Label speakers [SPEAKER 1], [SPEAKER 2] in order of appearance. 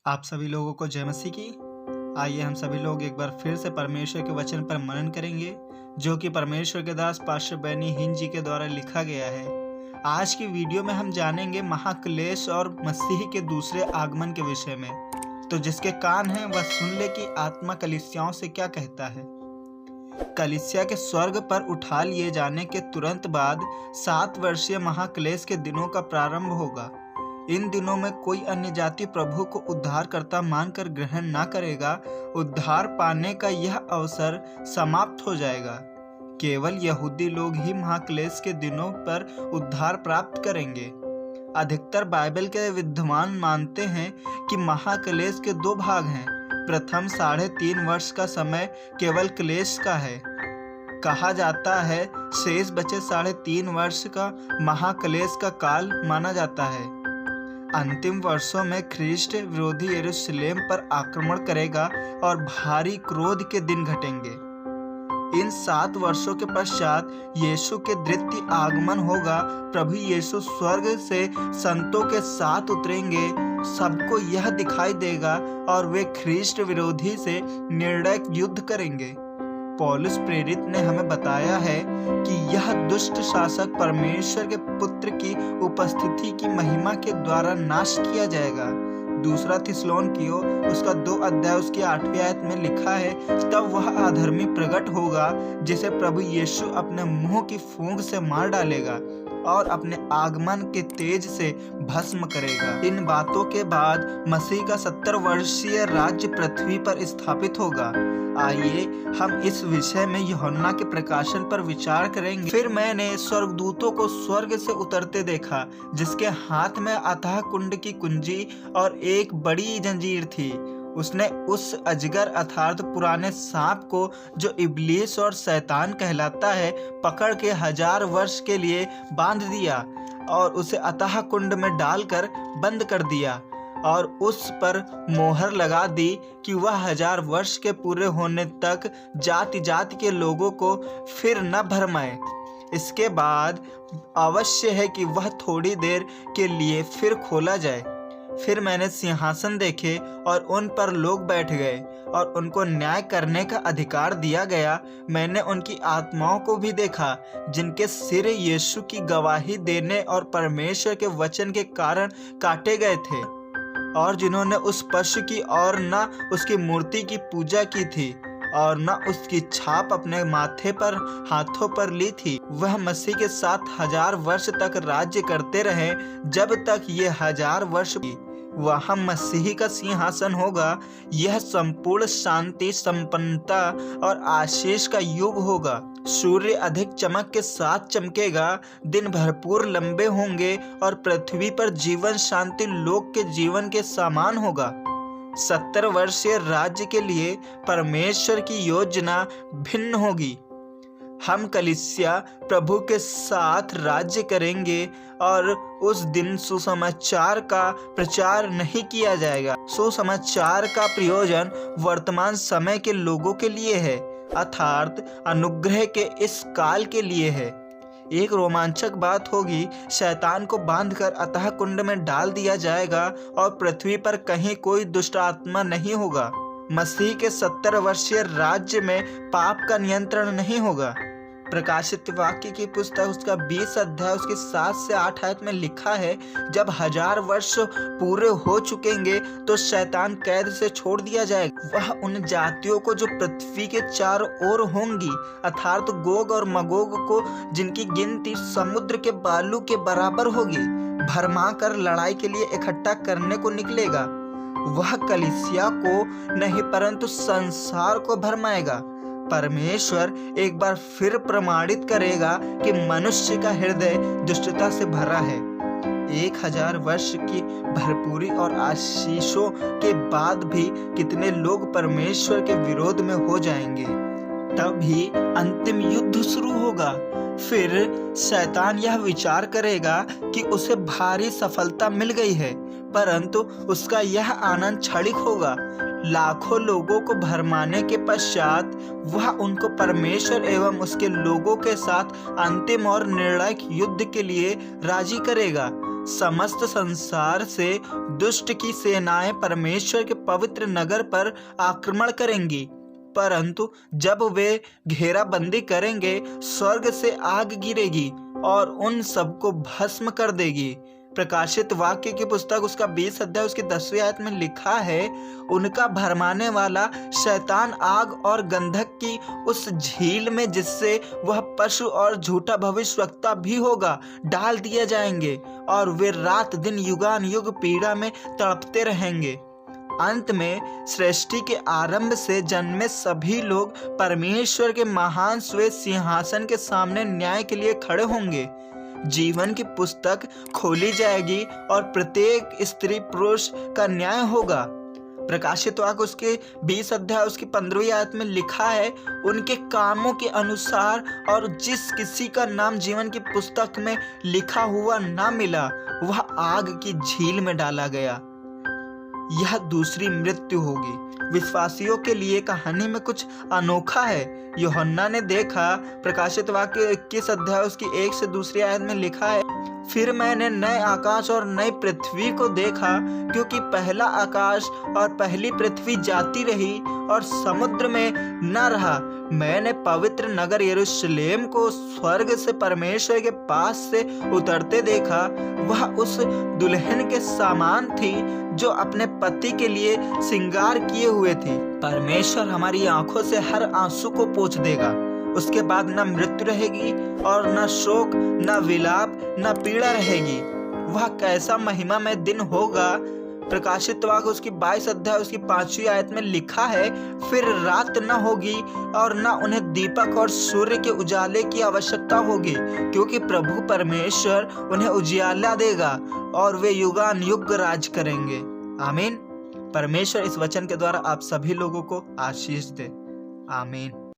[SPEAKER 1] आप सभी लोगों को जय मसीह की। आइए हम सभी लोग एक बार फिर से परमेश्वर के वचन पर मनन करेंगे, जो कि परमेश्वर के दास पास्टर बेनी हिन जी के द्वारा लिखा गया है। आज की वीडियो में हम जानेंगे महाक्लेश और मसीह के दूसरे आगमन के विषय में। तो जिसके कान हैं वह सुन ले कि आत्मा कलीसियाओं से क्या कहता है। कलीसिया के स्वर्ग पर उठा लिए जाने के तुरंत बाद 7 वर्षीय महाक्लेश के दिनों का प्रारंभ होगा। इन दिनों में कोई अन्य जाति प्रभु को उद्धारकर्ता मानकर ग्रहण ना करेगा। उद्धार पाने का यह अवसर समाप्त हो जाएगा। केवल यहूदी लोग ही महाक्लेश के दिनों पर उद्धार प्राप्त करेंगे। अधिकतर बाइबल के विद्वान मानते हैं कि महाक्लेश के 2 भाग हैं। प्रथम 3.5 वर्ष का समय केवल क्लेश का है। कहा जाता है शेष बचे 3.5 वर्ष का महाक्लेश का काल माना जाता है। अंतिम वर्षों में ख्रीष्ट विरोधी यरूशलेम पर आक्रमण करेगा और भारी क्रोध के दिन घटेंगे। इन 7 वर्षों के पश्चात यीशु के द्वितीय आगमन होगा। प्रभु यीशु स्वर्ग से संतों के साथ उतरेंगे। सबको यह दिखाई देगा और वे ख्रीष्ट विरोधी से निर्णायक युद्ध करेंगे। पौलुस प्रेरित ने हमें बताया है कि यह दुष्ट शासक परमेश्वर के पुत्र की उपस्थिति की महिमा के द्वारा नाश किया जाएगा। दूसरा थिस्सलुनीकियों उसका 2 अध्याय उसकी 8वीं आयत में लिखा है, तब वह अधर्मी प्रकट होगा जिसे प्रभु यीशु अपने मुंह की फूंक से मार डालेगा और अपने आगमन के तेज से भस्म करेगा। इन बातों के बाद मसीह का 70 वर्षीय राज्य पृथ्वी पर स्थापित होगा। आइए हम इस विषय में यूहन्ना के प्रकाशन पर विचार करेंगे। फिर मैंने स्वर्गदूतों को स्वर्ग से उतरते देखा, जिसके हाथ में अथाह कुंड की कुंजी और एक बड़ी जंजीर थी। उसने उस अजगर अर्थात पुराने सांप को, जो इब्लीस और शैतान कहलाता है, पकड़ के 1000 वर्ष के लिए बांध दिया और उसे अथाह कुंड में डालकर बंद कर दिया और उस पर मोहर लगा दी कि वह 1000 वर्ष के पूरे होने तक जाति जाति के लोगों को फिर न भरमाए। इसके बाद अवश्य है कि वह थोड़ी देर के लिए फिर खोला जाए। फिर मैंने सिंहासन देखे और उन पर लोग बैठ गए और उनको न्याय करने का अधिकार दिया गया। मैंने उनकी आत्माओं को भी देखा, जिनके सिर यीशु की गवाही देने और परमेश्वर के वचन के कारण काटे गए थे और जिन्होंने उस पशु की और न उसकी मूर्ति की पूजा की थी और न उसकी छाप अपने माथे पर हाथों पर ली थी। वह मसीह के साथ 1000 वर्ष तक राज्य करते रहे, जब तक ये 1000 वर्ष वहाँ मसीह का सिंहासन होगा। यह संपूर्ण शांति, संपन्नता और आशीष का युग होगा। सूर्य अधिक चमक के साथ चमकेगा, दिन भरपूर लंबे होंगे और पृथ्वी पर जीवन शांति लोक के जीवन के समान होगा। 70 वर्षीय राज्य के लिए परमेश्वर की योजना भिन्न होगी। हम कलीसिया प्रभु के साथ राज्य करेंगे और उस दिन सुसमाचार का प्रचार नहीं किया जाएगा। सुसमाचार का प्रयोजन वर्तमान समय के लोगों के लिए है, अर्थात अनुग्रह के इस काल के लिए है। एक रोमांचक बात होगी, शैतान को बांधकर अथाह कुंड में डाल दिया जाएगा और पृथ्वी पर कहीं कोई दुष्ट आत्मा नहीं होगा। मसीह के 70 वर्षीय राज्य में पाप का नियंत्रण नहीं होगा। प्रकाशित वाक्य की पुस्तक उसका 20 अध्याय उसकी 7 से 8 आयत में लिखा है, जब 1000 वर्ष पूरे हो चुकेंगे तो शैतान कैद से छोड़ दिया जाएगा। वह उन जातियों को जो पृथ्वी के चारों ओर होंगी, अर्थात गोग और मगोग को, जिनकी गिनती समुद्र के बालू के बराबर होगी, भरमा कर लड़ाई के लिए इकट्ठा करने को निकलेगा। वह कलीसिया को नहीं परंतु संसार को भरमाएगा। परमेश्वर एक बार फिर प्रमाणित करेगा कि मनुष्य का हृदय दुष्टता से भरा है। 1000 वर्ष की भरपूरी और आशीषों के बाद भी कितने लोग परमेश्वर के विरोध में हो जाएंगे। तब ही अंतिम युद्ध शुरू होगा। फिर शैतान यह विचार करेगा कि उसे भारी सफलता मिल गई है, परंतु उसका यह आनंद क्षणिक होगा। लाखों लोगों को भरमाने के पश्चात वह उनको परमेश्वर एवं उसके लोगों के साथ अंतिम और निर्णायक युद्ध के लिए राजी करेगा। समस्त संसार से दुष्ट की सेनाएं परमेश्वर के पवित्र नगर पर आक्रमण करेंगी, परंतु जब वे घेराबंदी करेंगे, स्वर्ग से आग गिरेगी और उन सबको भस्म कर देगी। प्रकाशित वाक्य की पुस्तक उसका 20 अध्याय उसकी 10वीं आयत में लिखा है, उनका भरमाने वाला शैतान आग और गंधक की उस झील में, जिससे वह पशु और झूठा भविष्यवक्ता भी होगा, डाल दिए जाएंगे और वे रात दिन युगान युग पीड़ा में तड़पते रहेंगे। अंत में सृष्टि के आरंभ से जन्मे सभी लोग परमेश्वर के महान श्वेत सिंहासन के सामने न्याय के लिए खड़े होंगे। जीवन की पुस्तक खोली जाएगी और प्रत्येक स्त्री पुरुष का न्याय होगा। प्रकाशित वाक्य उसके 20 अध्याय उसकी 15वीं आयत में लिखा है, उनके कामों के अनुसार और जिस किसी का नाम जीवन की पुस्तक में लिखा हुआ ना मिला, वह आग की झील में डाला गया। यह दूसरी मृत्यु होगी। विश्वासियों के लिए कहानी में कुछ अनोखा है। यूहन्ना ने देखा, प्रकाशित वाक्य 21 अध्याय उसकी 1 से 2 आयत में लिखा है, फिर मैंने नए आकाश और नई पृथ्वी को देखा, क्योंकि पहला आकाश और पहली पृथ्वी जाती रही और समुद्र में न रहा। मैंने पवित्र नगर यरूशलेम को स्वर्ग से परमेश्वर के पास से उतरते देखा। वह उस दुल्हन के समान थी जो अपने पति के लिए श्रृंगार किए हुए थी। परमेश्वर हमारी आंखों से हर आंसू को पोंछ देगा। उसके बाद न मृत्यु रहेगी और न शोक, न विलाप, न पीड़ा रहेगी। वह कैसा महिमामय दिन होगा। प्रकाशित वाक्य उसकी 22 अध्याय उसकी 5वीं आयत में लिखा है, फिर रात न होगी और न उन्हें दीपक और सूर्य के उजाले की आवश्यकता होगी, क्योंकि प्रभु परमेश्वर उन्हें उजियाला देगा और वे युगान युग राज करेंगे। आमीन। परमेश्वर इस वचन के द्वारा आप सभी लोगों को आशीष दे। आमीन।